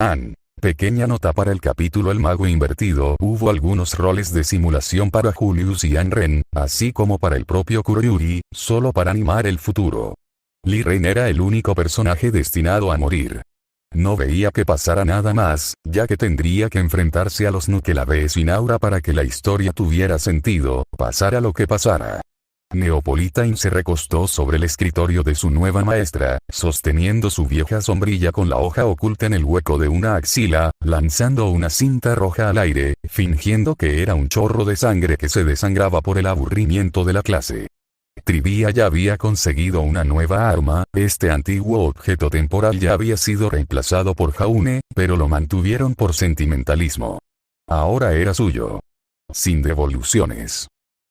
Uzman. Pequeña nota para el capítulo El mago invertido. Hubo algunos roles de simulación para Julius y Anren, así como para el propio Kuroyuri, solo para animar el futuro. Lee Ren era el único personaje destinado a morir. No veía que pasara nada más, ya que tendría que enfrentarse a los Nukelave sin aura para que la historia tuviera sentido, pasara lo que pasara. Neopolitane se recostó sobre el escritorio de su nueva maestra, sosteniendo su vieja sombrilla con la hoja oculta en el hueco de una axila, lanzando una cinta roja al aire, fingiendo que era un chorro de sangre que se desangraba por el aburrimiento de la clase. Trivia ya había conseguido una nueva arma, este antiguo objeto temporal ya había sido reemplazado por Jaune, pero lo mantuvieron por sentimentalismo. Ahora era suyo. Sin devoluciones.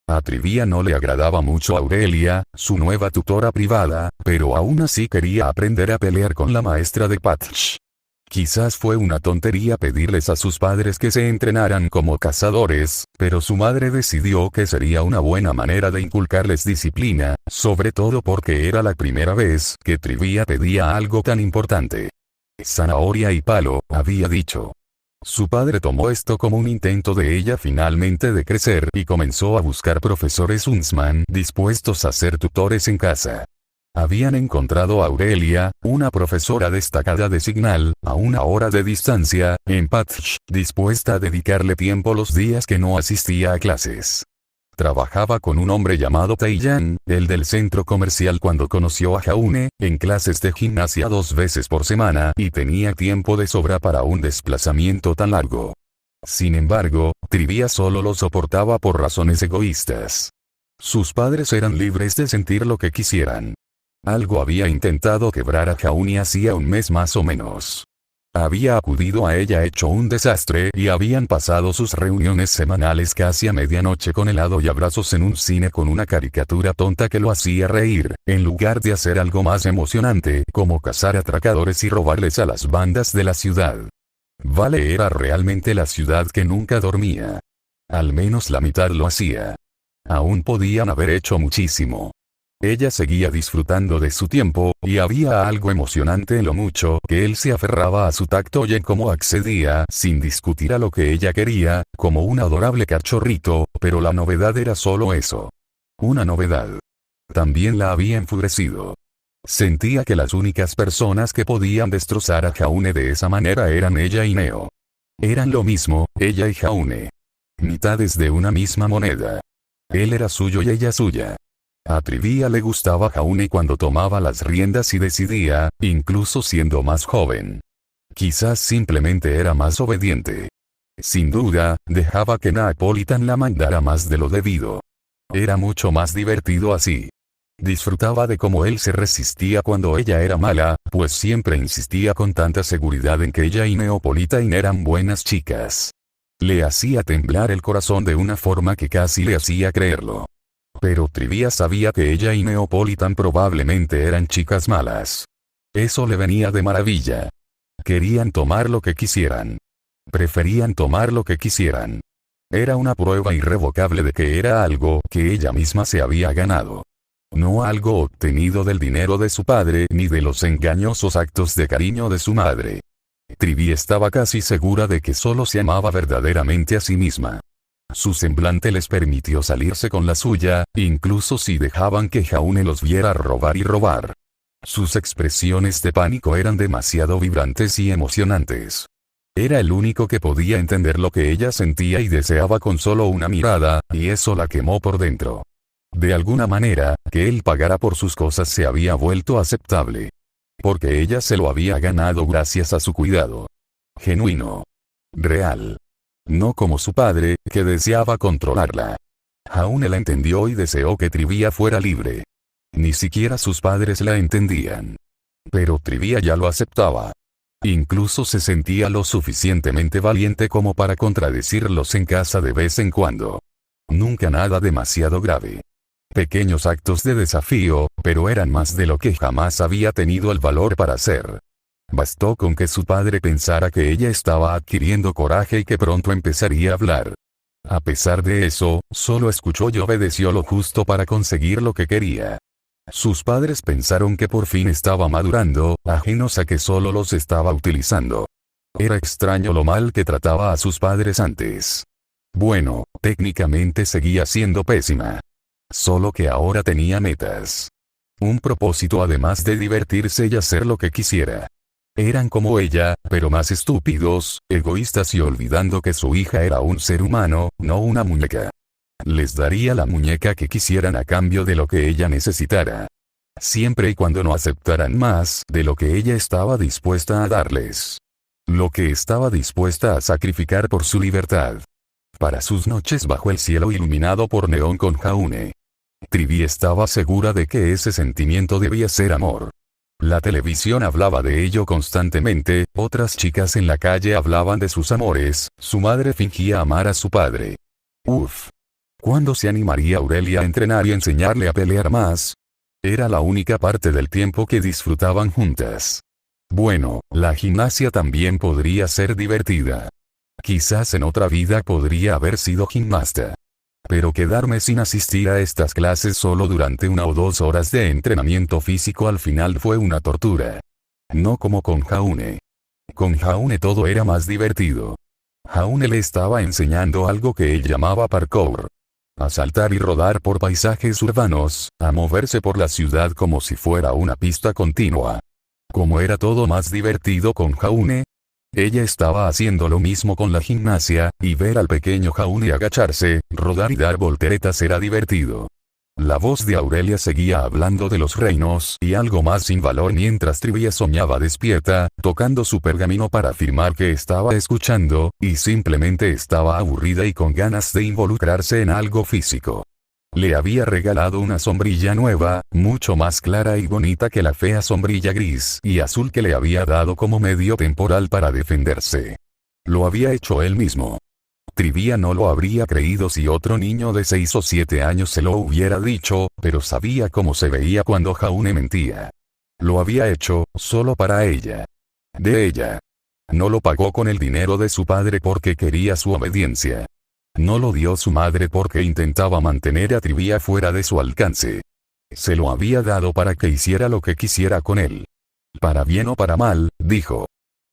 A Trivia no le agradaba mucho Aurelia, su nueva tutora privada, pero aún así quería aprender a pelear con la maestra de Patch. Quizás fue una tontería pedirles a sus padres que se entrenaran como cazadores, pero su madre decidió que sería una buena manera de inculcarles disciplina, sobre todo porque era la primera vez que Trivia pedía algo tan importante. Zanahoria y palo, había dicho. Su padre tomó esto como un intento de ella finalmente de crecer y comenzó a buscar profesores Uzman dispuestos a ser tutores en casa. Habían encontrado a Aurelia, una profesora destacada de Signal, a una hora de distancia, en Patch, dispuesta a dedicarle tiempo los días que no asistía a clases. Trabajaba con un hombre llamado Taeyan, el del centro comercial cuando conoció a Jaune, en clases de gimnasia 2 veces por semana y tenía tiempo de sobra para un desplazamiento tan largo. Sin embargo, Trivia solo lo soportaba por razones egoístas. Sus padres eran libres de sentir lo que quisieran. Algo había intentado quebrar a Jaune hacía un mes más o menos. Había acudido a ella hecho un desastre y habían pasado sus reuniones semanales casi a medianoche con helado y abrazos en un cine con una caricatura tonta que lo hacía reír, en lugar de hacer algo más emocionante como cazar atracadores y robarles a las bandas de la ciudad. Vale era realmente la ciudad que nunca dormía. Al menos la mitad lo hacía. Aún podían haber hecho muchísimo. Ella seguía disfrutando de su tiempo, y había algo emocionante en lo mucho que él se aferraba a su tacto y en cómo accedía sin discutir a lo que ella quería, como un adorable cachorrito, pero la novedad era solo eso. Una novedad. También la había enfurecido. Sentía que las únicas personas que podían destrozar a Jaune de esa manera eran ella y Neo. Eran lo mismo, ella y Jaune. Mitades de una misma moneda. Él era suyo y ella suya. A Trivia le gustaba Jaune cuando tomaba las riendas y decidía, incluso siendo más joven. Quizás simplemente era más obediente. Sin duda, dejaba que Neopolitane la mandara más de lo debido. Era mucho más divertido así. Disfrutaba de cómo él se resistía cuando ella era mala, pues siempre insistía con tanta seguridad en que ella y Neopolitane eran buenas chicas. Le hacía temblar el corazón de una forma que casi le hacía creerlo. Pero Trivia sabía que ella y Neopolitane probablemente eran chicas malas. Eso le venía de maravilla. Querían tomar lo que quisieran. Preferían tomar lo que quisieran. Era una prueba irrevocable de que era algo que ella misma se había ganado. No algo obtenido del dinero de su padre ni de los engañosos actos de cariño de su madre. Trivia estaba casi segura de que solo se amaba verdaderamente a sí misma. Su semblante les permitió salirse con la suya, incluso si dejaban que Jaune los viera robar y robar. Sus expresiones de pánico eran demasiado vibrantes y emocionantes. Era el único que podía entender lo que ella sentía y deseaba con solo una mirada, y eso la quemó por dentro. De alguna manera, que él pagara por sus cosas se había vuelto aceptable. Porque ella se lo había ganado gracias a su cuidado. Genuino. Real. No como su padre, que deseaba controlarla. Jaune la entendió y deseó que Trivia fuera libre. Ni siquiera sus padres la entendían. Pero Trivia ya lo aceptaba. Incluso se sentía lo suficientemente valiente como para contradecirlos en casa de vez en cuando. Nunca nada demasiado grave. Pequeños actos de desafío, pero eran más de lo que jamás había tenido el valor para hacer. Bastó con que su padre pensara que ella estaba adquiriendo coraje y que pronto empezaría a hablar. A pesar de eso, solo escuchó y obedeció lo justo para conseguir lo que quería. Sus padres pensaron que por fin estaba madurando, ajenos a que solo los estaba utilizando. Era extraño lo mal que trataba a sus padres antes. Bueno, técnicamente seguía siendo pésima. Solo que ahora tenía metas. Un propósito además de divertirse y hacer lo que quisiera. Eran como ella, pero más estúpidos, egoístas y olvidando que su hija era un ser humano, no una muñeca. Les daría la muñeca que quisieran a cambio de lo que ella necesitara. Siempre y cuando no aceptaran más de lo que ella estaba dispuesta a darles. Lo que estaba dispuesta a sacrificar por su libertad. Para sus noches bajo el cielo iluminado por neón con Jaune. Trivi estaba segura de que ese sentimiento debía ser amor. La televisión hablaba de ello constantemente, otras chicas en la calle hablaban de sus amores, su madre fingía amar a su padre. Uf. ¿Cuándo se animaría Aurelia a entrenar y enseñarle a pelear más? Era la única parte del tiempo que disfrutaban juntas. Bueno, la gimnasia también podría ser divertida. Quizás en otra vida podría haber sido gimnasta. Pero quedarme sin asistir a estas clases solo durante 1 o 2 horas de entrenamiento físico al final fue una tortura. No como con Jaune. Con Jaune todo era más divertido. Jaune le estaba enseñando algo que él llamaba parkour. A saltar y rodar por paisajes urbanos, a moverse por la ciudad como si fuera una pista continua. Como era todo más divertido con Jaune. Ella estaba haciendo lo mismo con la gimnasia, y ver al pequeño Jaune agacharse, rodar y dar volteretas era divertido. La voz de Aurelia seguía hablando de los reinos y algo más sin valor mientras Trivia soñaba despierta, tocando su pergamino para afirmar que estaba escuchando, y simplemente estaba aburrida y con ganas de involucrarse en algo físico. Le había regalado una sombrilla nueva, mucho más clara y bonita que la fea sombrilla gris y azul que le había dado como medio temporal para defenderse. Lo había hecho él mismo. Trivia no lo habría creído si otro niño de 6 o 7 años se lo hubiera dicho, pero sabía cómo se veía cuando Jaune mentía. Lo había hecho, solo para ella. De ella. No lo pagó con el dinero de su padre porque quería su obediencia. No lo dio su madre porque intentaba mantener a Trivia fuera de su alcance. Se lo había dado para que hiciera lo que quisiera con él. Para bien o para mal, dijo.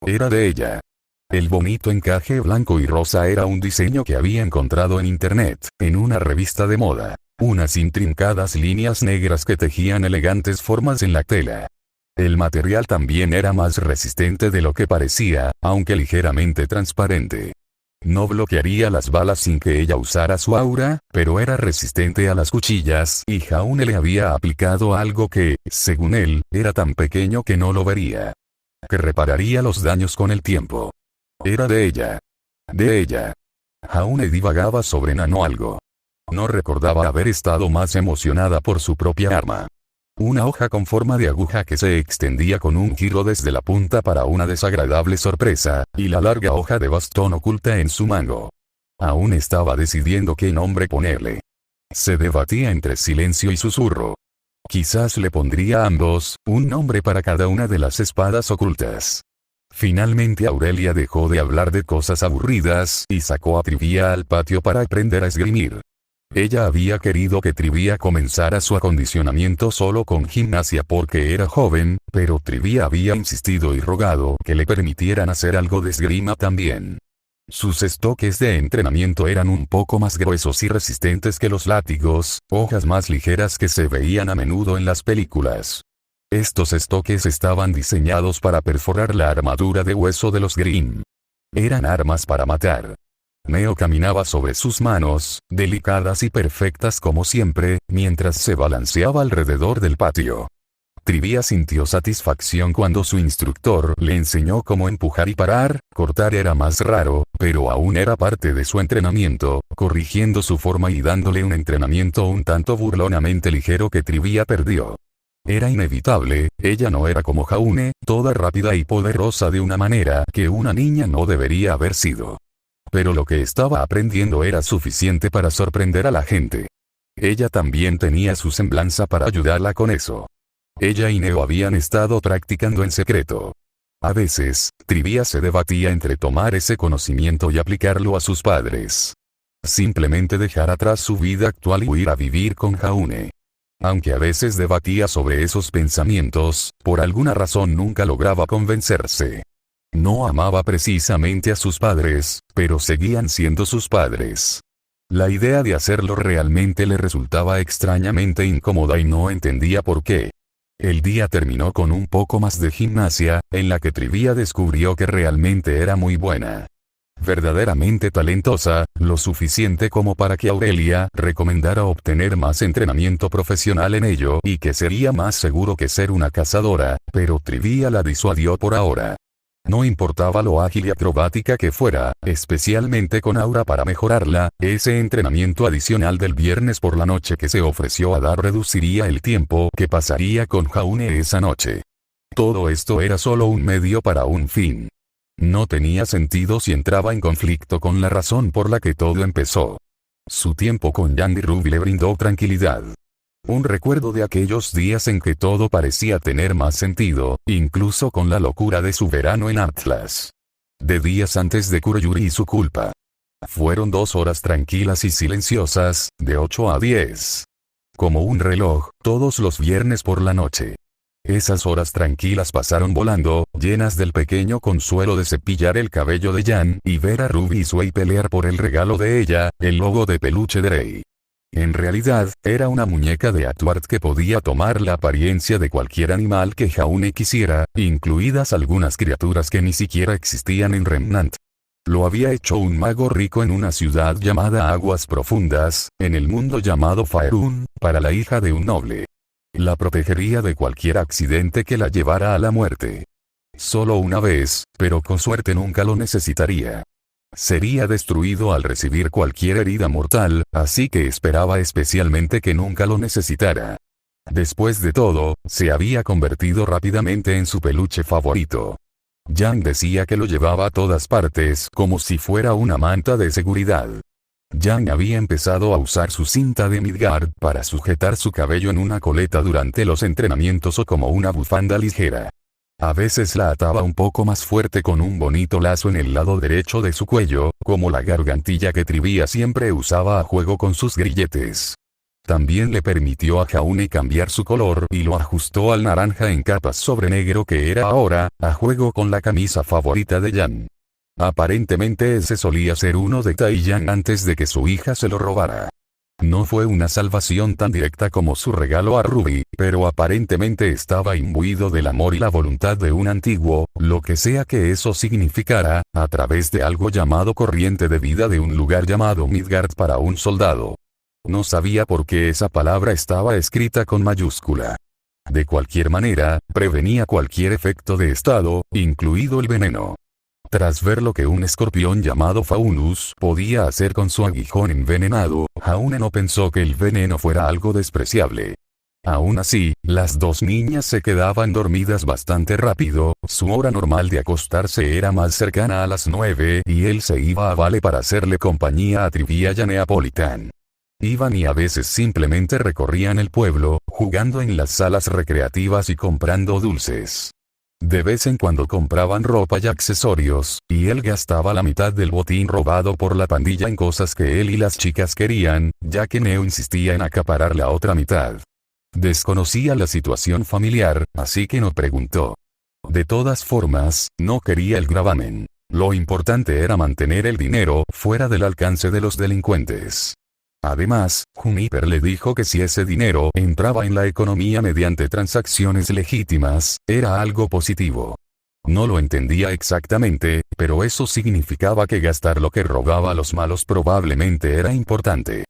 Era de ella. El bonito encaje blanco y rosa era un diseño que había encontrado en internet, en una revista de moda. Unas intrincadas líneas negras que tejían elegantes formas en la tela. El material también era más resistente de lo que parecía, aunque ligeramente transparente. No bloquearía las balas sin que ella usara su aura, pero era resistente a las cuchillas y Jaune le había aplicado algo que, según él, era tan pequeño que no lo vería. Que repararía los daños con el tiempo. Era de ella. De ella. Jaune divagaba sobre algo. No recordaba haber estado más emocionada por su propia arma. Una hoja con forma de aguja que se extendía con un giro desde la punta para una desagradable sorpresa, y la larga hoja de bastón oculta en su mango. Aún estaba decidiendo qué nombre ponerle. Se debatía entre silencio y susurro. Quizás le pondría a ambos, un nombre para cada una de las espadas ocultas. Finalmente Aurelia dejó de hablar de cosas aburridas y sacó a Trivia al patio para aprender a esgrimir. Ella había querido que Trivia comenzara su acondicionamiento solo con gimnasia porque era joven, pero Trivia había insistido y rogado que le permitieran hacer algo de esgrima también. Sus estoques de entrenamiento eran un poco más gruesos y resistentes que los látigos, hojas más ligeras que se veían a menudo en las películas. Estos estoques estaban diseñados para perforar la armadura de hueso de los Grimm. Eran armas para matar. Neo caminaba sobre sus manos, delicadas y perfectas como siempre, mientras se balanceaba alrededor del patio. Trivia sintió satisfacción cuando su instructor le enseñó cómo empujar y parar, cortar era más raro, pero aún era parte de su entrenamiento, corrigiendo su forma y dándole un entrenamiento un tanto burlonamente ligero que Trivia perdió. Era inevitable, ella no era como Jaune, toda rápida y poderosa de una manera que una niña no debería haber sido. Pero lo que estaba aprendiendo era suficiente para sorprender a la gente. Ella también tenía su semblanza para ayudarla con eso. Ella y Neo habían estado practicando en secreto. A veces, Trivia se debatía entre tomar ese conocimiento y aplicarlo a sus padres. Simplemente dejar atrás su vida actual y huir a vivir con Jaune. Aunque a veces debatía sobre esos pensamientos, por alguna razón nunca lograba convencerse. No amaba precisamente a sus padres, pero seguían siendo sus padres. La idea de hacerlo realmente le resultaba extrañamente incómoda y no entendía por qué. El día terminó con un poco más de gimnasia, en la que Trivia descubrió que realmente era muy buena. Verdaderamente talentosa, lo suficiente como para que Aurelia recomendara obtener más entrenamiento profesional en ello y que sería más seguro que ser una cazadora, pero Trivia la disuadió por ahora. No importaba lo ágil y acrobática que fuera, especialmente con Aura para mejorarla, ese entrenamiento adicional del viernes por la noche que se ofreció a dar reduciría el tiempo que pasaría con Jaune esa noche. Todo esto era solo un medio para un fin. No tenía sentido si entraba en conflicto con la razón por la que todo empezó. Su tiempo con Yang y Ruby le brindó tranquilidad. Un recuerdo de aquellos días en que todo parecía tener más sentido, incluso con la locura de su verano en Atlas. De días antes de Kuroyuri y su culpa. Fueron 2 horas tranquilas y silenciosas, de 8 a 10. Como un reloj, todos los viernes por la noche. Esas horas tranquilas pasaron volando, llenas del pequeño consuelo de cepillar el cabello de Jan y ver a Ruby y Sui pelear por el regalo de ella, el lobo de peluche de Rei. En realidad, era una muñeca de Atward que podía tomar la apariencia de cualquier animal que Jaune quisiera, incluidas algunas criaturas que ni siquiera existían en Remnant. Lo había hecho un mago rico en una ciudad llamada Aguas Profundas, en el mundo llamado Faerun, para la hija de un noble. La protegería de cualquier accidente que la llevara a la muerte. Solo una vez, pero con suerte nunca lo necesitaría. Sería destruido al recibir cualquier herida mortal, así que esperaba especialmente que nunca lo necesitara. Después de todo, se había convertido rápidamente en su peluche favorito. Jan decía que lo llevaba a todas partes como si fuera una manta de seguridad. Jan había empezado a usar su cinta de Midgard para sujetar su cabello en una coleta durante los entrenamientos o como una bufanda ligera. A veces la ataba un poco más fuerte con un bonito lazo en el lado derecho de su cuello, como la gargantilla que Trivia siempre usaba a juego con sus grilletes. También le permitió a Jaune cambiar su color y lo ajustó al naranja en capas sobre negro que era ahora, a juego con la camisa favorita de Jan. Aparentemente ese solía ser uno de Taiyang antes de que su hija se lo robara. No fue una salvación tan directa como su regalo a Ruby, pero aparentemente estaba imbuido del amor y la voluntad de un antiguo, lo que sea que eso significara, a través de algo llamado corriente de vida de un lugar llamado Midgard para un soldado. No sabía por qué esa palabra estaba escrita con mayúscula. De cualquier manera, prevenía cualquier efecto de estado, incluido el veneno. Tras ver lo que un escorpión llamado Faunus podía hacer con su aguijón envenenado, Jaune no pensó que el veneno fuera algo despreciable. Aún así, las 2 niñas se quedaban dormidas bastante rápido, su hora normal de acostarse era más cercana a las 9 y él se iba a Vale para hacerle compañía a Trivia y a Neapolitan. Iban y a veces simplemente recorrían el pueblo, jugando en las salas recreativas y comprando dulces. De vez en cuando compraban ropa y accesorios, y él gastaba la mitad del botín robado por la pandilla en cosas que él y las chicas querían, ya que Neo insistía en acaparar la otra mitad. Desconocía la situación familiar, así que no preguntó. De todas formas, no quería el gravamen. Lo importante era mantener el dinero fuera del alcance de los delincuentes. Además, Juniper le dijo que si ese dinero entraba en la economía mediante transacciones legítimas, era algo positivo. No lo entendía exactamente, pero eso significaba que gastar lo que robaba a los malos probablemente era importante.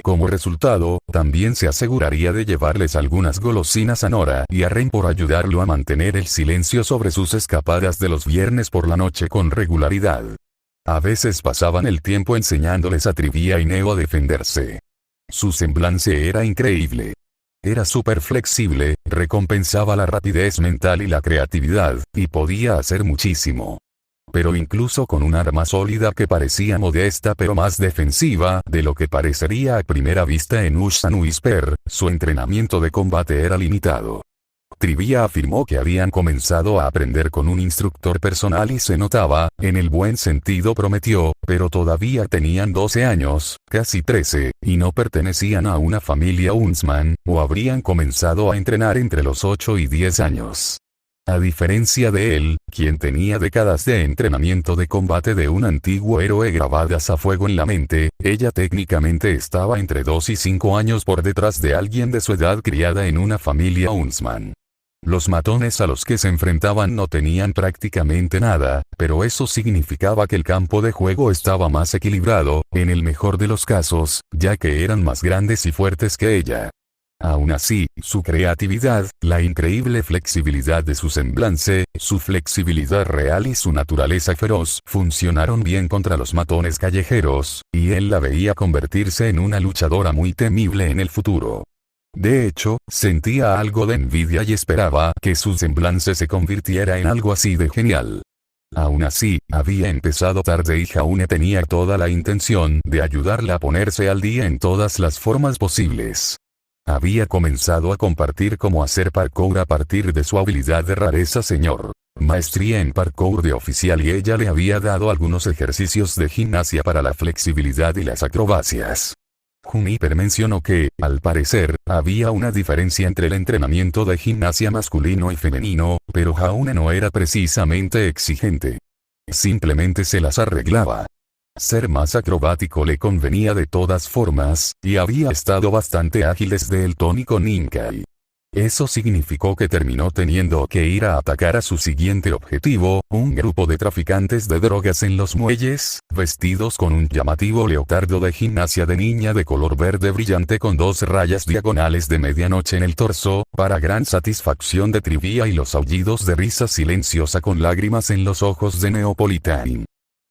Como resultado, también se aseguraría de llevarles algunas golosinas a Nora y a Ren por ayudarlo a mantener el silencio sobre sus escapadas de los viernes por la noche con regularidad. A veces pasaban el tiempo enseñándoles a Trivia y Neo a defenderse. Su semblante era increíble. Era súper flexible, recompensaba la rapidez mental y la creatividad, y podía hacer muchísimo. Pero incluso con un arma sólida que parecía modesta pero más defensiva de lo que parecería a primera vista en Ushan Whisper, su entrenamiento de combate era limitado. Trivia afirmó que habían comenzado a aprender con un instructor personal y se notaba, en el buen sentido prometió, pero todavía tenían 12 años, casi 13, y no pertenecían a una familia Huntsman, o habrían comenzado a entrenar entre los 8 y 10 años. A diferencia de él, quien tenía décadas de entrenamiento de combate de un antiguo héroe grabadas a fuego en la mente, ella técnicamente estaba entre 2 y 5 años por detrás de alguien de su edad criada en una familia Huntsman. Los matones a los que se enfrentaban no tenían prácticamente nada, pero eso significaba que el campo de juego estaba más equilibrado, en el mejor de los casos, ya que eran más grandes y fuertes que ella. Aún así, su creatividad, la increíble flexibilidad de su semblante, su flexibilidad real y su naturaleza feroz funcionaron bien contra los matones callejeros, y él la veía convertirse en una luchadora muy temible en el futuro. De hecho, sentía algo de envidia y esperaba que su semblante se convirtiera en algo así de genial. Aún así, había empezado tarde y Jaune tenía toda la intención de ayudarla a ponerse al día en todas las formas posibles. Había comenzado a compartir cómo hacer parkour a partir de su habilidad de rareza señor. Maestría en parkour de oficial y ella le había dado algunos ejercicios de gimnasia para la flexibilidad y las acrobacias. Juniper mencionó que, al parecer, había una diferencia entre el entrenamiento de gimnasia masculino y femenino, pero Jaune no era precisamente exigente. Simplemente se las arreglaba. Ser más acrobático le convenía de todas formas, y había estado bastante ágil desde el tónico Ninkai. Eso significó que terminó teniendo que ir a atacar a su siguiente objetivo, un grupo de traficantes de drogas en los muelles, vestidos con un llamativo leotardo de gimnasia de niña de color verde brillante con 2 rayas diagonales de medianoche en el torso, para gran satisfacción de Trivia y los aullidos de risa silenciosa con lágrimas en los ojos de Neopolitan.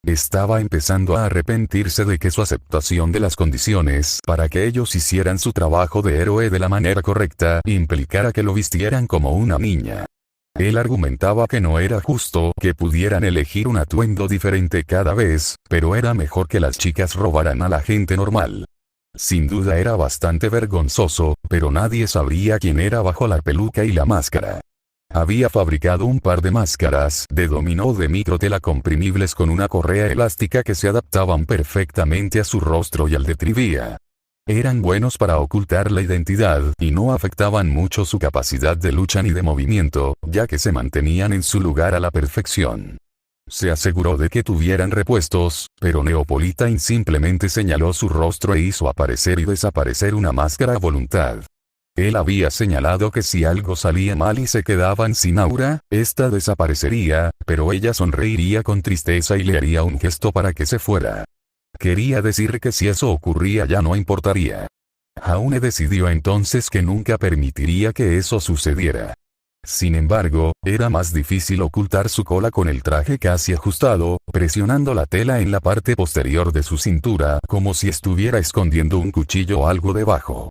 Estaba empezando a arrepentirse de que su aceptación de las condiciones para que ellos hicieran su trabajo de héroe de la manera correcta implicara que lo vistieran como una niña. Él argumentaba que no era justo que pudieran elegir un atuendo diferente cada vez, pero era mejor que las chicas robaran a la gente normal. Sin duda era bastante vergonzoso, pero nadie sabría quién era bajo la peluca y la máscara. Había fabricado un par de máscaras de dominó de microtela comprimibles con una correa elástica que se adaptaban perfectamente a su rostro y al de Trivia. Eran buenos para ocultar la identidad y no afectaban mucho su capacidad de lucha ni de movimiento, ya que se mantenían en su lugar a la perfección. Se aseguró de que tuvieran repuestos, pero Neopolitan simplemente señaló su rostro e hizo aparecer y desaparecer una máscara a voluntad. Él había señalado que si algo salía mal y se quedaban sin aura, esta desaparecería, pero ella sonreiría con tristeza y le haría un gesto para que se fuera. Quería decir que si eso ocurría ya no importaría. Jaune decidió entonces que nunca permitiría que eso sucediera. Sin embargo, era más difícil ocultar su cola con el traje casi ajustado, presionando la tela en la parte posterior de su cintura como si estuviera escondiendo un cuchillo o algo debajo.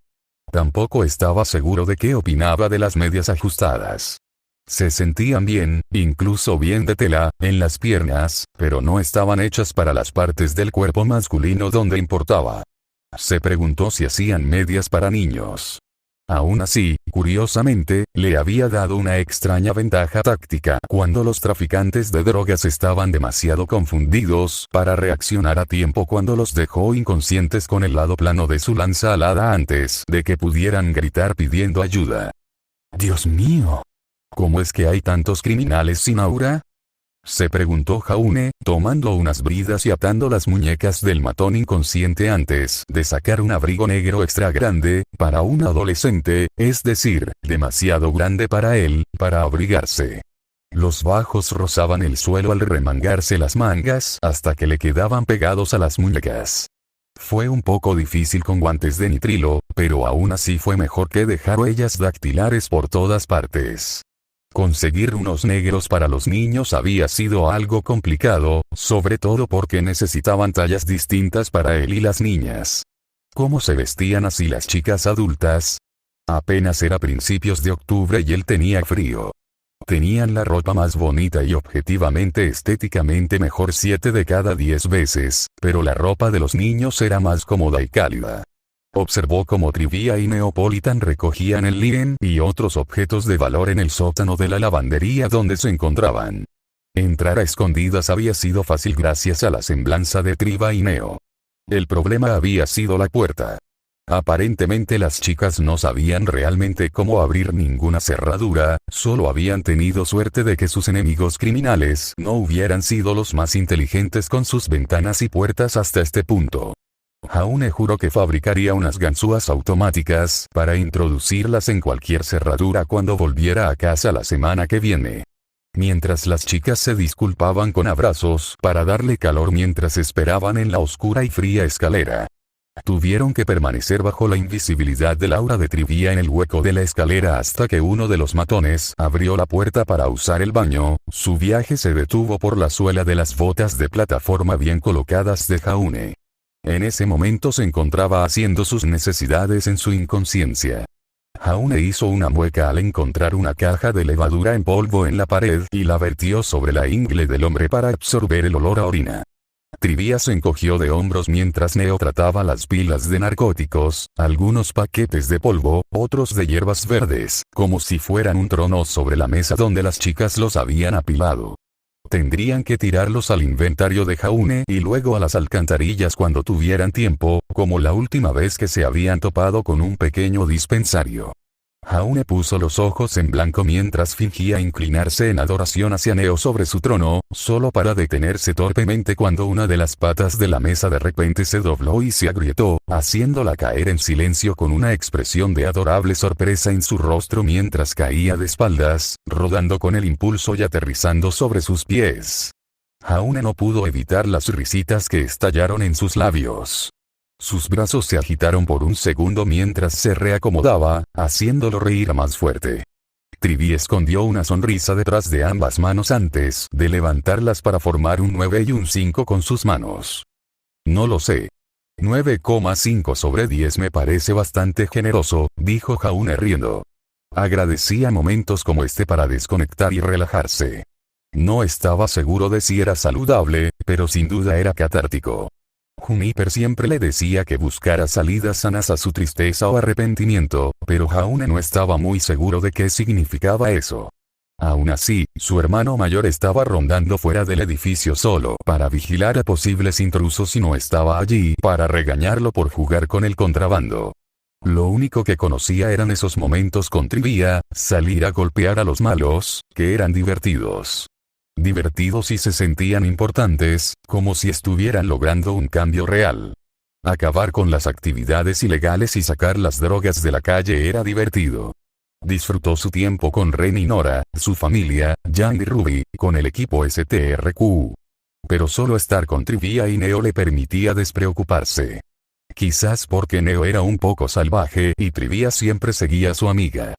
Tampoco estaba seguro de qué opinaba de las medias ajustadas. Se sentían bien, incluso bien de tela, en las piernas, pero no estaban hechas para las partes del cuerpo masculino donde importaba. Se preguntó si hacían medias para niños. Aún así, curiosamente, le había dado una extraña ventaja táctica cuando los traficantes de drogas estaban demasiado confundidos para reaccionar a tiempo cuando los dejó inconscientes con el lado plano de su lanza alada antes de que pudieran gritar pidiendo ayuda. «Dios mío. ¿Cómo es que hay tantos criminales sin aura?», se preguntó Jaune, tomando unas bridas y atando las muñecas del matón inconsciente antes de sacar un abrigo negro extra grande, para un adolescente, es decir, demasiado grande para él, para abrigarse. Los bajos rozaban el suelo al remangarse las mangas hasta que le quedaban pegados a las muñecas. Fue un poco difícil con guantes de nitrilo, pero aún así fue mejor que dejar huellas dactilares por todas partes. Conseguir unos negros para los niños había sido algo complicado, sobre todo porque necesitaban tallas distintas para él y las niñas. ¿Cómo se vestían así las chicas adultas? Apenas era principios de octubre y él tenía frío. Tenían la ropa más bonita y objetivamente estéticamente mejor 7 de cada 10 veces, pero la ropa de los niños era más cómoda y cálida. Observó cómo Trivia y Neopolitan recogían el linen y otros objetos de valor en el sótano de la lavandería donde se encontraban. Entrar a escondidas había sido fácil gracias a la semblanza de Trivia y Neo. El problema había sido la puerta. Aparentemente las chicas no sabían realmente cómo abrir ninguna cerradura, solo habían tenido suerte de que sus enemigos criminales no hubieran sido los más inteligentes con sus ventanas y puertas hasta este punto. Jaune juró que fabricaría unas ganzúas automáticas para introducirlas en cualquier cerradura cuando volviera a casa la semana que viene. Mientras las chicas se disculpaban con abrazos para darle calor mientras esperaban en la oscura y fría escalera. Tuvieron que permanecer bajo la invisibilidad del aura de Trivia en el hueco de la escalera hasta que uno de los matones abrió la puerta para usar el baño. Su viaje se detuvo por la suela de las botas de plataforma bien colocadas de Jaune. En ese momento se encontraba haciendo sus necesidades en su inconsciencia. Jaune hizo una mueca al encontrar una caja de levadura en polvo en la pared y la vertió sobre la ingle del hombre para absorber el olor a orina. Trivia se encogió de hombros mientras Neo trataba las pilas de narcóticos, algunos paquetes de polvo, otros de hierbas verdes, como si fueran un trono sobre la mesa donde las chicas los habían apilado. Tendrían que tirarlos al inventario de Jaune y luego a las alcantarillas cuando tuvieran tiempo, como la última vez que se habían topado con un pequeño dispensario. Jaune puso los ojos en blanco mientras fingía inclinarse en adoración hacia Neo sobre su trono, solo para detenerse torpemente cuando una de las patas de la mesa de repente se dobló y se agrietó, haciéndola caer en silencio con una expresión de adorable sorpresa en su rostro mientras caía de espaldas, rodando con el impulso y aterrizando sobre sus pies. Jaune no pudo evitar las risitas que estallaron en sus labios. Sus brazos se agitaron por un segundo mientras se reacomodaba, haciéndolo reír más fuerte. Trivia escondió una sonrisa detrás de ambas manos antes de levantarlas para formar un 9 y un 5 con sus manos. No lo sé. 9,5 sobre 10 me parece bastante generoso, dijo Jaune riendo. Agradecía momentos como este para desconectar y relajarse. No estaba seguro de si era saludable, pero sin duda era catártico. Juniper siempre le decía que buscara salidas sanas a su tristeza o arrepentimiento, pero Jaune no estaba muy seguro de qué significaba eso. Aún así, su hermano mayor estaba rondando fuera del edificio solo para vigilar a posibles intrusos y no estaba allí para regañarlo por jugar con el contrabando. Lo único que conocía eran esos momentos con Trivia, salir a golpear a los malos, que eran divertidos. Divertidos y se sentían importantes, como si estuvieran logrando un cambio real. Acabar con las actividades ilegales y sacar las drogas de la calle era divertido. Disfrutó su tiempo con Ren y Nora, su familia, Yang y Ruby, con el equipo STRQ. Pero solo estar con Trivia y Neo le permitía despreocuparse. Quizás porque Neo era un poco salvaje y Trivia siempre seguía a su amiga.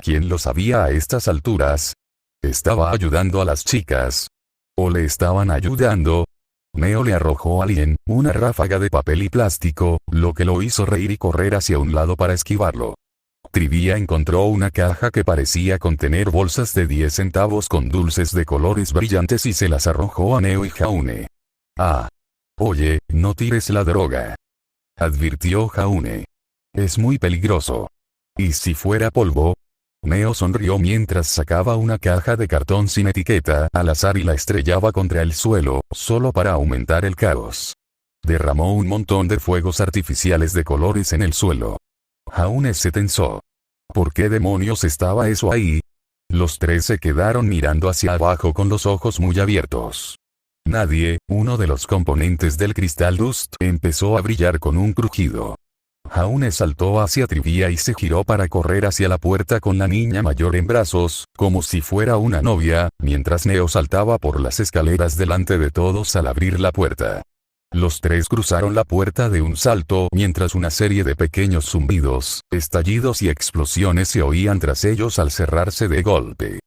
¿Quién lo sabía a estas alturas? ¿Estaba ayudando a las chicas? ¿O le estaban ayudando? Neo le arrojó a alguien una ráfaga de papel y plástico, lo que lo hizo reír y correr hacia un lado para esquivarlo. Trivia encontró una caja que parecía contener bolsas de 10 centavos con dulces de colores brillantes y se las arrojó a Neo y Jaune. Ah. Oye, no tires la droga. Advirtió Jaune. Es muy peligroso. ¿Y si fuera polvo? Neo sonrió mientras sacaba una caja de cartón sin etiqueta al azar y la estrellaba contra el suelo, solo para aumentar el caos. Derramó un montón de fuegos artificiales de colores en el suelo. Jaune se tensó. ¿Por qué demonios estaba eso ahí? Los tres se quedaron mirando hacia abajo con los ojos muy abiertos. Nadie, uno de los componentes del cristal Dust, empezó a brillar con un crujido. Jaune saltó hacia Trivia y se giró para correr hacia la puerta con la niña mayor en brazos, como si fuera una novia, mientras Neo saltaba por las escaleras delante de todos al abrir la puerta. Los tres cruzaron la puerta de un salto mientras una serie de pequeños zumbidos, estallidos y explosiones se oían tras ellos al cerrarse de golpe.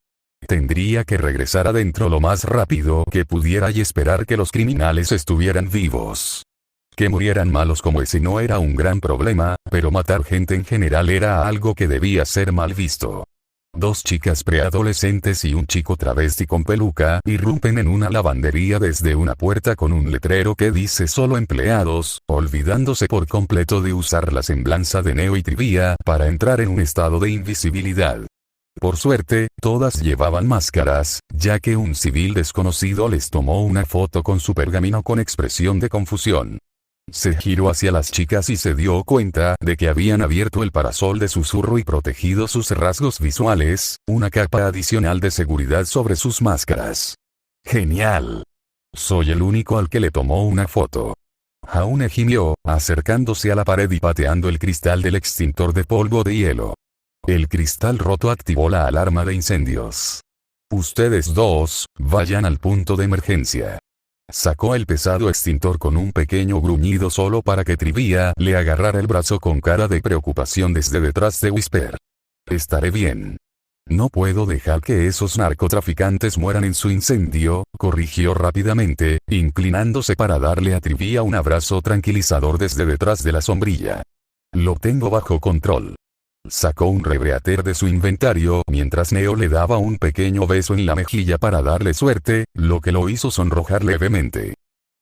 Tendría que regresar adentro lo más rápido que pudiera y esperar que los criminales estuvieran vivos. Que murieran malos como ese no era un gran problema, pero matar gente en general era algo que debía ser mal visto. Dos chicas preadolescentes y un chico travesti con peluca irrumpen en una lavandería desde una puerta con un letrero que dice solo empleados, olvidándose por completo de usar la semblanza de Neo y Trivia para entrar en un estado de invisibilidad. Por suerte, todas llevaban máscaras, ya que un civil desconocido les tomó una foto con su pergamino con expresión de confusión. Se giró hacia las chicas y se dio cuenta de que habían abierto el parasol de susurro y protegido sus rasgos visuales, una capa adicional de seguridad sobre sus máscaras. ¡Genial! Soy el único al que le tomó una foto. Jaune gimió, acercándose a la pared y pateando el cristal del extintor de polvo de hielo. El cristal roto activó la alarma de incendios. Ustedes dos, vayan al punto de emergencia. Sacó el pesado extintor con un pequeño gruñido solo para que Trivia le agarrara el brazo con cara de preocupación desde detrás de Whisper. Estaré bien. No puedo dejar que esos narcotraficantes mueran en su incendio, corrigió rápidamente, inclinándose para darle a Trivia un abrazo tranquilizador desde detrás de la sombrilla. Lo tengo bajo control. Sacó un rebreater de su inventario mientras Neo le daba un pequeño beso en la mejilla para darle suerte, lo que lo hizo sonrojar levemente.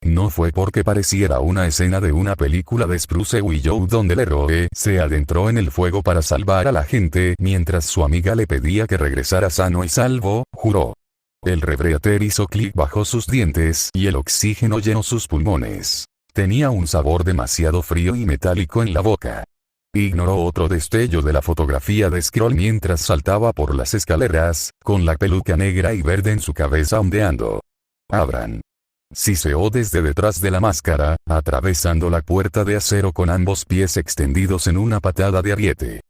No fue porque pareciera una escena de una película de Spruce Willow donde el héroe se adentró en el fuego para salvar a la gente mientras su amiga le pedía que regresara sano y salvo, juró. El rebreater hizo clic bajo sus dientes y el oxígeno llenó sus pulmones. Tenía un sabor demasiado frío y metálico en la boca. Ignoró otro destello de la fotografía de Skrull mientras saltaba por las escaleras, con la peluca negra y verde en su cabeza ondeando. Abran. Siseó desde detrás de la máscara, atravesando la puerta de acero con ambos pies extendidos en una patada de ariete.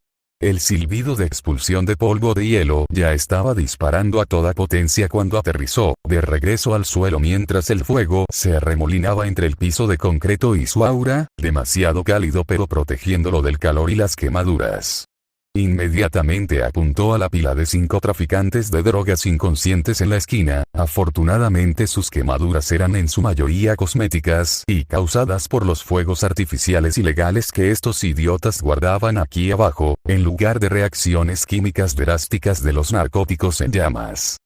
El silbido de expulsión de polvo de hielo ya estaba disparando a toda potencia cuando aterrizó, de regreso al suelo mientras el fuego se arremolinaba entre el piso de concreto y su aura, demasiado cálido pero protegiéndolo del calor y las quemaduras. Inmediatamente apuntó a la pila de 5 traficantes de drogas inconscientes en la esquina. Afortunadamente sus quemaduras eran en su mayoría cosméticas y causadas por los fuegos artificiales ilegales que estos idiotas guardaban aquí abajo, en lugar de reacciones químicas drásticas de los narcóticos en llamas.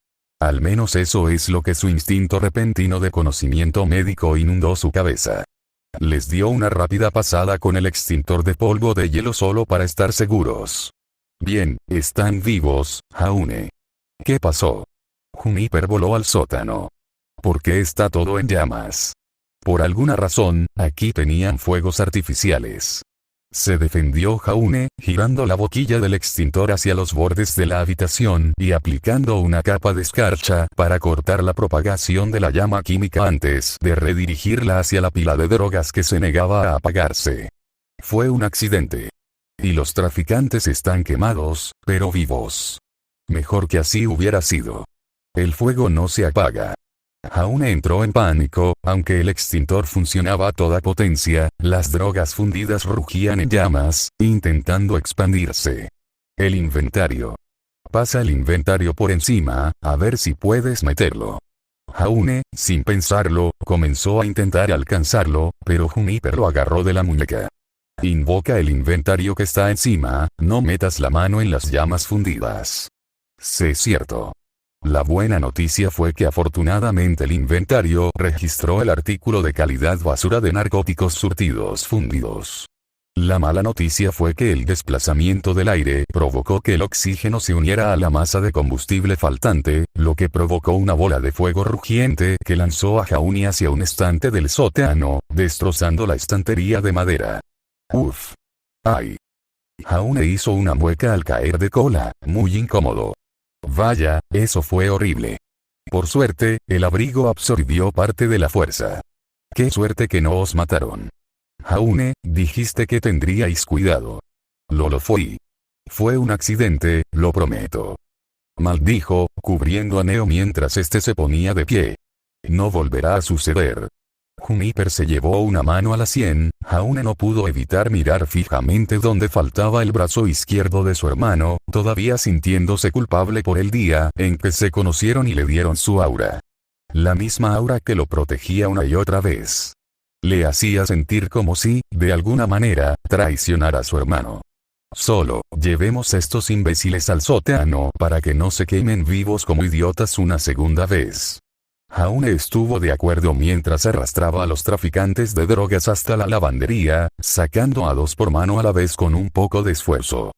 Al menos eso es lo que su instinto repentino de conocimiento médico inundó su cabeza. Les dio una rápida pasada con el extintor de polvo de hielo solo para estar seguros. Bien, están vivos, Jaune. ¿Qué pasó? Juniper voló al sótano. ¿Por qué está todo en llamas? Por alguna razón, aquí tenían fuegos artificiales. Se defendió Jaune, girando la boquilla del extintor hacia los bordes de la habitación y aplicando una capa de escarcha para cortar la propagación de la llama química antes de redirigirla hacia la pila de drogas que se negaba a apagarse. Fue un accidente. Y los traficantes están quemados, pero vivos. Mejor que así hubiera sido. El fuego no se apaga. Jaune entró en pánico, aunque el extintor funcionaba a toda potencia, las drogas fundidas rugían en llamas, intentando expandirse. El inventario. Pasa el inventario por encima, a ver si puedes meterlo. Jaune, sin pensarlo, comenzó a intentar alcanzarlo, pero Juniper lo agarró de la muñeca. Invoca el inventario que está encima, no metas la mano en las llamas fundidas. Sé cierto. La buena noticia fue que afortunadamente el inventario registró el artículo de calidad basura de narcóticos surtidos fundidos. La mala noticia fue que el desplazamiento del aire provocó que el oxígeno se uniera a la masa de combustible faltante, lo que provocó una bola de fuego rugiente que lanzó a Jaune hacia un estante del sótano, destrozando la estantería de madera. Uf. Ay. Jaune hizo una mueca al caer de cola, muy incómodo. Vaya, eso fue horrible. Por suerte, el abrigo absorbió parte de la fuerza. Qué suerte que no os mataron. Jaune, dijiste que tendríais cuidado. Lo fui. Fue un accidente, lo prometo. Maldijo, cubriendo a Neo mientras este se ponía de pie. No volverá a suceder. Juniper se llevó una mano a la sien, Jaune no pudo evitar mirar fijamente donde faltaba el brazo izquierdo de su hermano, todavía sintiéndose culpable por el día en que se conocieron y le dieron su aura. La misma aura que lo protegía una y otra vez. Le hacía sentir como si, de alguna manera, traicionara a su hermano. Solo, llevemos a estos imbéciles al sótano para que no se quemen vivos como idiotas una segunda vez. Jaune estuvo de acuerdo mientras arrastraba a los traficantes de drogas hasta la lavandería, sacando a 2 por mano a la vez con un poco de esfuerzo.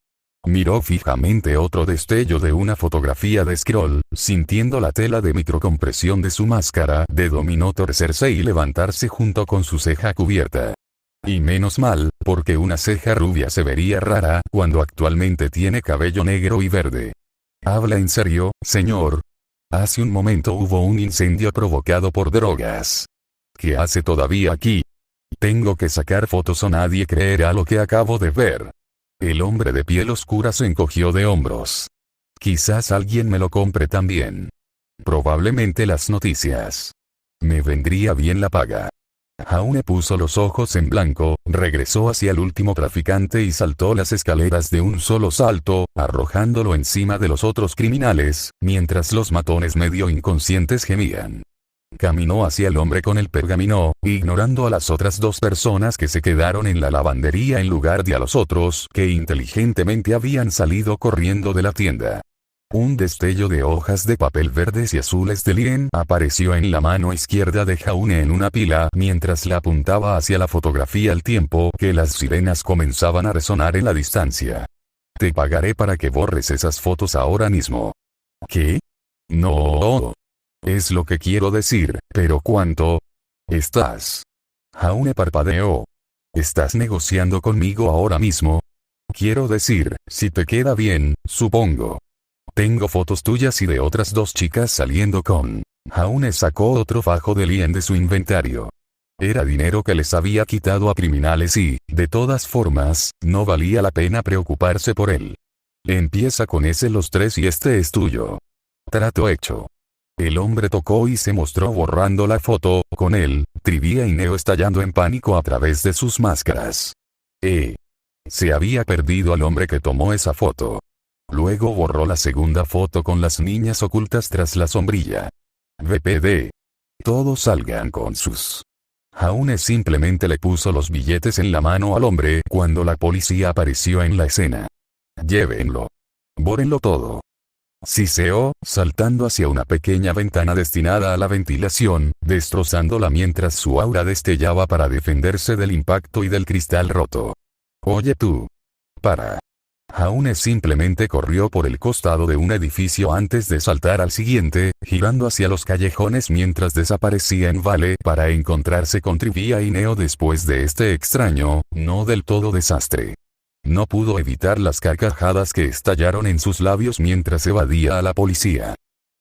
Miró fijamente otro destello de una fotografía de Skrull, sintiendo la tela de microcompresión de su máscara de dominó torcerse y levantarse junto con su ceja cubierta. Y menos mal, porque una ceja rubia se vería rara, cuando actualmente tiene cabello negro y verde. ¿Habla en serio, señor? Hace un momento hubo un incendio provocado por drogas. ¿Qué hace todavía aquí? Tengo que sacar fotos o nadie creerá lo que acabo de ver. El hombre de piel oscura se encogió de hombros. Quizás alguien me lo compre también. Probablemente las noticias. Me vendría bien la paga. Jaune puso los ojos en blanco, regresó hacia el último traficante y saltó las escaleras de un solo salto, arrojándolo encima de los otros criminales, mientras los matones medio inconscientes gemían. Caminó hacia el hombre con el pergamino, ignorando a las otras dos personas que se quedaron en la lavandería en lugar de a los otros que inteligentemente habían salido corriendo de la tienda. Un destello de hojas de papel verdes y azules de lien apareció en la mano izquierda de Jaune en una pila mientras la apuntaba hacia la fotografía al tiempo que las sirenas comenzaban a resonar en la distancia. Te pagaré para que borres esas fotos ahora mismo. ¿Qué? No. Es lo que quiero decir, pero ¿cuánto? ¿Estás? Jaune parpadeó. ¿Estás negociando conmigo ahora mismo? Quiero decir, si te queda bien, supongo. Tengo fotos tuyas y de otras dos chicas saliendo con... Jaune sacó otro fajo de lien de su inventario. Era dinero que les había quitado a criminales y, de todas formas, no valía la pena preocuparse por él. Empieza con ese los tres y este es tuyo. Trato hecho. El hombre tocó y se mostró borrando la foto, con él, Trivia y Neo estallando en pánico a través de sus máscaras. Se había perdido al hombre que tomó esa foto. Luego borró la segunda foto con las niñas ocultas tras la sombrilla. BPD. Todos salgan con sus... Jaune simplemente le puso los billetes en la mano al hombre cuando la policía apareció en la escena. Llévenlo. Bórrenlo todo. Siseó, saltando hacia una pequeña ventana destinada a la ventilación, destrozándola mientras su aura destellaba para defenderse del impacto y del cristal roto. Oye tú. Para. Jaune simplemente corrió por el costado de un edificio antes de saltar al siguiente, girando hacia los callejones mientras desaparecía en Vale para encontrarse con Trivia y Neo después de este extraño, no del todo desastre. No pudo evitar las carcajadas que estallaron en sus labios mientras evadía a la policía.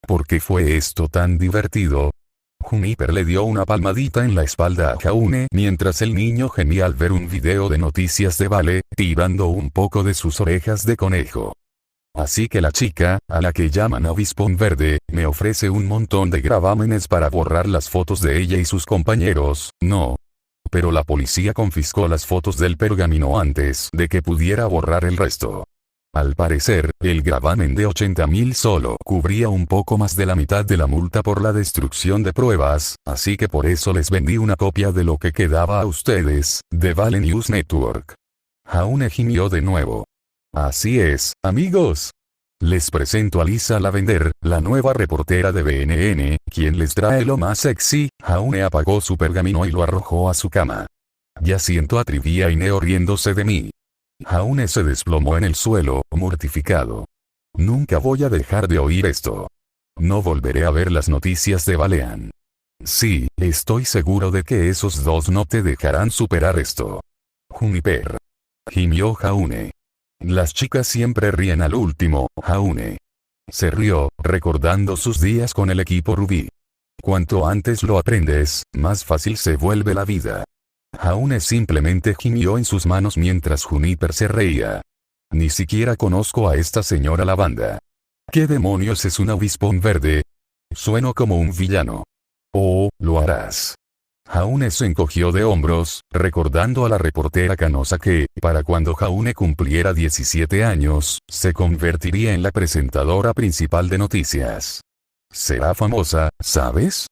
¿Por qué fue esto tan divertido? Juniper le dio una palmadita en la espalda a Jaune mientras el niño gemía al ver un video de noticias de Vale, tirando un poco de sus orejas de conejo. Así que la chica, a la que llaman Avispón Verde, me ofrece un montón de gravámenes para borrar las fotos de ella y sus compañeros, ¿no? Pero la policía confiscó las fotos del pergamino antes de que pudiera borrar el resto. Al parecer, el gravamen de 80.000 solo cubría un poco más de la mitad de la multa por la destrucción de pruebas, así que por eso les vendí una copia de lo que quedaba a ustedes, de Vale News Network. Jaune gimió de nuevo. Así es, amigos. Les presento a Lisa Lavender, la nueva reportera de BNN, quien les trae lo más sexy. Jaune apagó su pergamino y lo arrojó a su cama. Ya siento a Trivia y Neo riéndose de mí. Jaune se desplomó en el suelo, mortificado. Nunca voy a dejar de oír esto. No volveré a ver las noticias de Balean. Sí, estoy seguro de que esos dos no te dejarán superar esto. Juniper. Gimió Jaune. Las chicas siempre ríen al último, Jaune. Se rió, recordando sus días con el equipo Rubí. Cuanto antes lo aprendes, más fácil se vuelve la vida. Jaune simplemente gimió en sus manos mientras Juniper se reía. Ni siquiera conozco a esta señora Lavanda. ¿Qué demonios es un avispón verde? Sueno como un villano. Oh, lo harás. Jaune se encogió de hombros, recordando a la reportera canosa que, para cuando Jaune cumpliera 17 años, se convertiría en la presentadora principal de noticias. Será famosa, ¿sabes?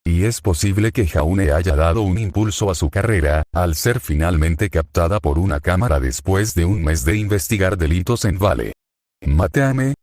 Y es posible que Jaune haya dado un impulso a su carrera, al ser finalmente captada por una cámara después de un mes de investigar delitos en Vale. Mátame,